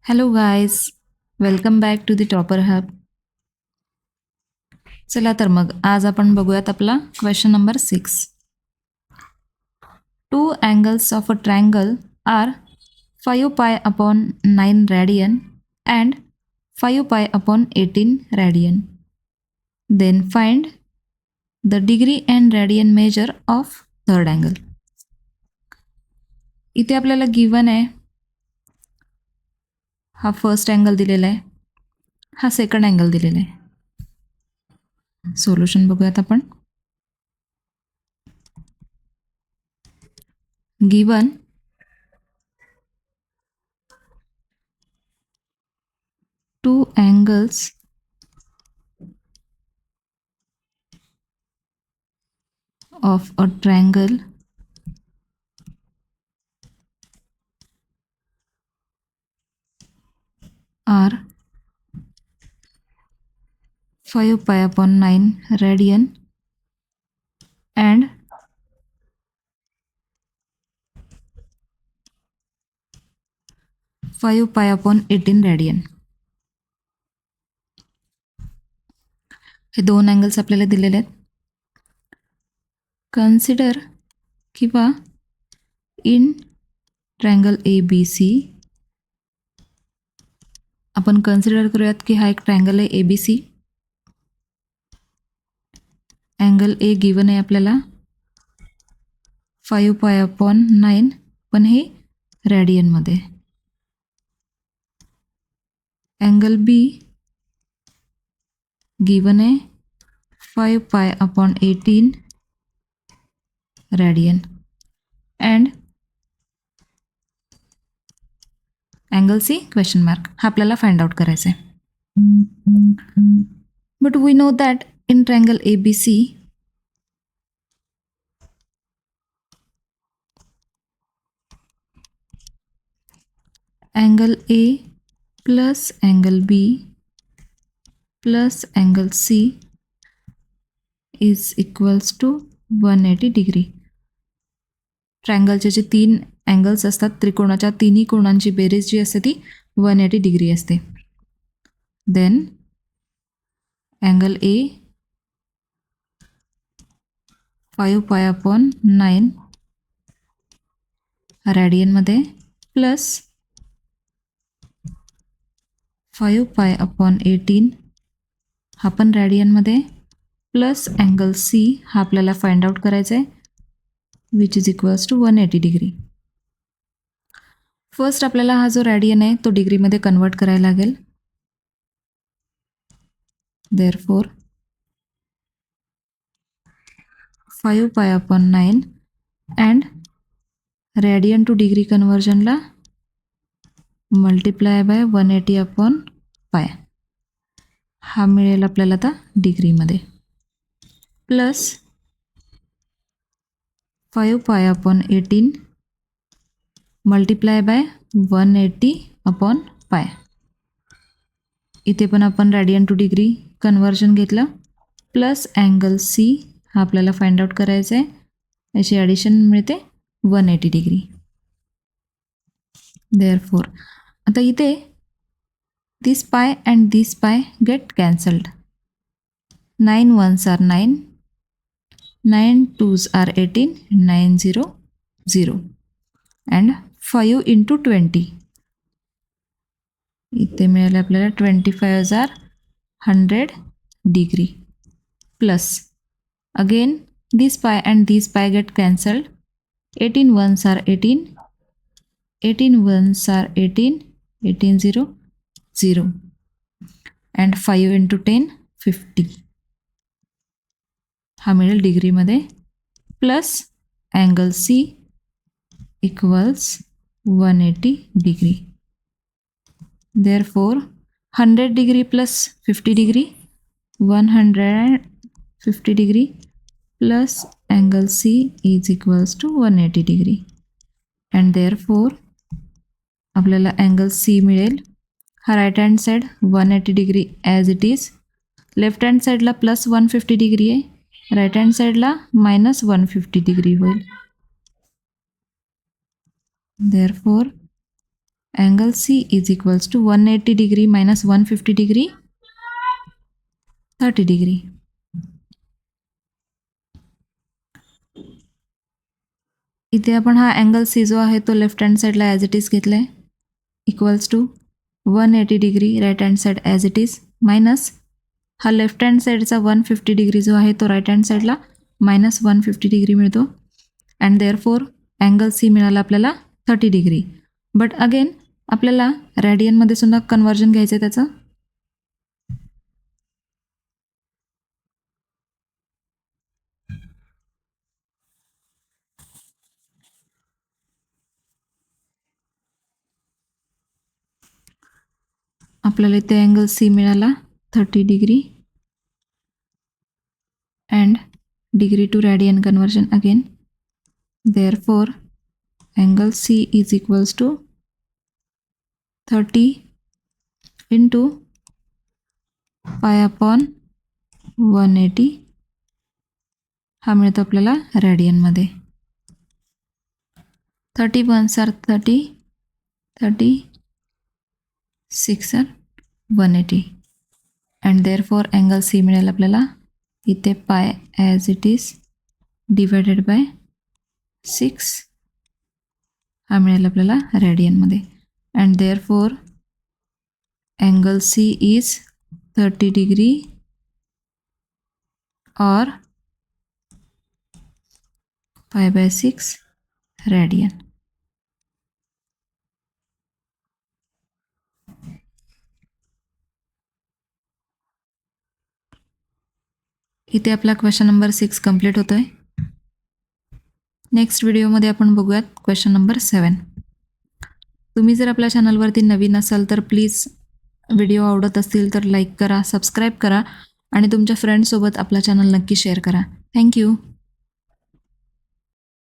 Hello guys, welcome back to the topper hub. चला तर मग आज आपण बघूयात आपला question number 6. Two angles of a triangle are 5 pi upon 9 radian and 5 pi upon 18 radian. Then find the degree and radian measure of third angle. इथे आपल्याला given आहे, हा फर्स्ट अँगल दिलेला आहे, हा सेकंड अँगल दिलेला आहे. सोल्युशन बघूयात आपण. Given two angles of a triangle are 5 pi upon 9 radian and 5 pi upon 18 radian. हे दोन अँगल्स आपल्याला दिलेले आहेत. कन्सिडर किंवा इन ट्रायंगल ABC आपण कन्सिडर करूयात की हा एक ट्रायंगल आहे ABC. अँगल ए गिवन आहे आपल्याला 5 पाय अपॉन 9, पण हे रॅडियनमध्ये. अँगल बी गिवन आहे 5 pi upon 18 radian and angle C question mark. हा आपल्याला फाइंड आउट करायचा आहे. But we know that in triangle ABC angle A plus angle B plus angle C is equals to 180 degree. ट्रायंगलचे जे तीन angles असतात, त्रिकोणाच्या तिन्ही कोणांची बेरीज जी असते ती 180 डिग्री असते. Then angle A 5 pi upon 9 रॅडियनमध्ये plus 5 pi upon 18 हा पण रॅडियनमध्ये प्लस अँगल सी हा आपल्याला फाइंड आउट करायचा आहे, which is equals to 180 degree. First आपल्याला हा जो रॅडियन आहे तो डिग्रीमध्ये कन्वर्ट करायला लागेल. Therefore 5 pi upon 9 and radian to degree कन्वर्जनला मल्टिप्लाय बाय 180 अपॉन पाय हा मिळेल आपल्याला आता डिग्रीमध्ये, plus 5 pi upon 18 multiply by 180 upon पाय. इथे पण आपण रॅडियन टू डिग्री कन्वर्जन घेतलं, प्लस अँगल सी हा आपल्याला फाइंड आउट करायचा आहे, याची ॲडिशन मिळते 180 डिग्री. देअरफॉर आता इथे this pi and this pi get cancelled. 9 ones are 9, 9 twos are 18, 9 0 0 and 5 into 20. इथे मिळाले आपल्याला 25,100 degree, plus again this pi and this pi get cancelled. 18 ones are 18, 18 ones are 18, 18 0 0 and 5 into 10 50 हा मिळेल डिग्रीमध्ये, plus angle C equals 180 degree. Therefore 100 degree plus 50 degree 150 degree plus angle C is equals to 180 degree and therefore आपल्याला angle C मिळेल. हा right hand side 180 degree as it is, left hand साईडला plus 150 degree आहे, right hand साईडला minus 150 degree होईल. Therefore angle C is equals to 180 degree minus 150 degree 30 degree. इथे आपण हा अँगल सी जो आहे तो लेफ्ट हँड साईडला ॲज इट इज घेतला आहे equals to 180 degree right hand side as it is minus हा लेफ्ट हँड साईडचा 150 डिग्री जो आहे तो राईट हँड साईडला मायनस 150 डिग्री मिळतो. And therefore angle C मिळाला आपल्याला 30 डिग्री. बट अगेन आपल्याला रॅडियनमध्ये सुद्धा कन्व्हर्जन घ्यायचं आहे त्याचं. आपल्याला इथे अँगल सी मिळाला 30 degree and degree to radian conversion again. Therefore angle C is equals to 30 into pi upon 180 हा मिळतो आपल्याला रॅडियनमध्ये. 30 1s are 30, 30 6 are 180 and therefore angle C मिळेल आपल्याला इथे pi as it is divided by 6 हा मिळेल आपल्याला रॅडियनमध्ये. And therefore angle C is 30 degree और पाय बाय 6 रॅडियन. इथे आपला क्वेश्चन नंबर 6 कंप्लीट होतो आहे. नेक्स्ट व्हिडिओमध्ये आपण बघूयात क्वेश्चन नंबर 7. तुम्ही जर आपल्या चॅनलवरती नवीन असाल तर प्लीज व्हिडिओ आवडत असतील तर लाईक करा, सबस्क्राईब करा आणि तुमच्या फ्रेंड्ससोबत आपला चॅनल नक्की शेअर करा. थँक्यू.